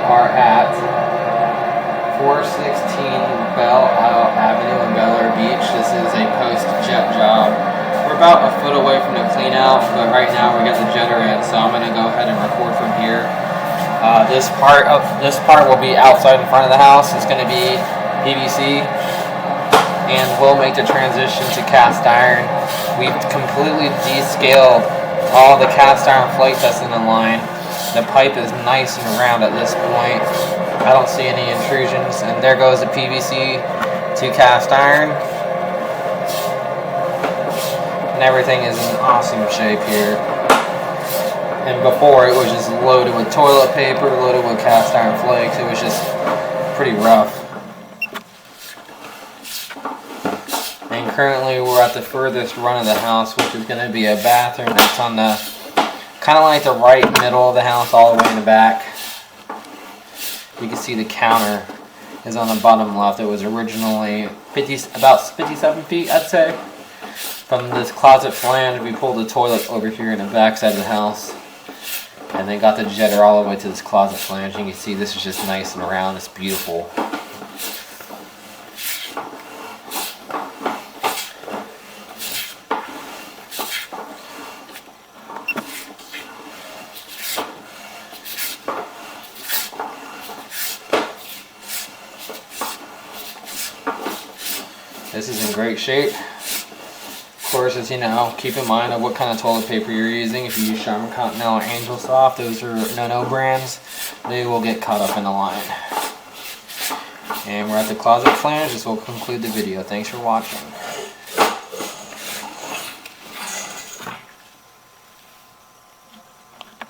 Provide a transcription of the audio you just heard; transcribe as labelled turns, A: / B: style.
A: are at 416 Belleair Avenue in Belleair Beach. This is a post-jet job. We're about a foot away from the clean out, but right now we got the jetter in, so I'm going to go ahead and record from here. This part will be outside in front of the house. It's going to be PVC, and we'll make the transition to cast iron. We've completely descaled all the cast iron plate that's in the line. The pipe is nice and round at this point. I don't see any intrusions, and there goes the PVC to cast iron. And everything is in awesome shape here. And before, it was just loaded with toilet paper, loaded with cast iron flakes. It was just pretty rough. And currently we're at the furthest run of the house, which is going to be a bathroom that's on the kind of like the right middle of the house, all the way in the back. You can see the counter is on the bottom left. It was originally about 57 feet, I'd say. From this closet flange, we pulled the toilet over here in the back side of the house, and then got the jetter all the way to this closet flange. You can see this is just nice and round. It's beautiful. This is in great shape. Of course, as you know, keep in mind of what kind of toilet paper you're using. If you use Charmin Continental or Angel Soft, those are no brands. They will get caught up in the line. And we're at the closet flange. This will conclude the video. Thanks for watching.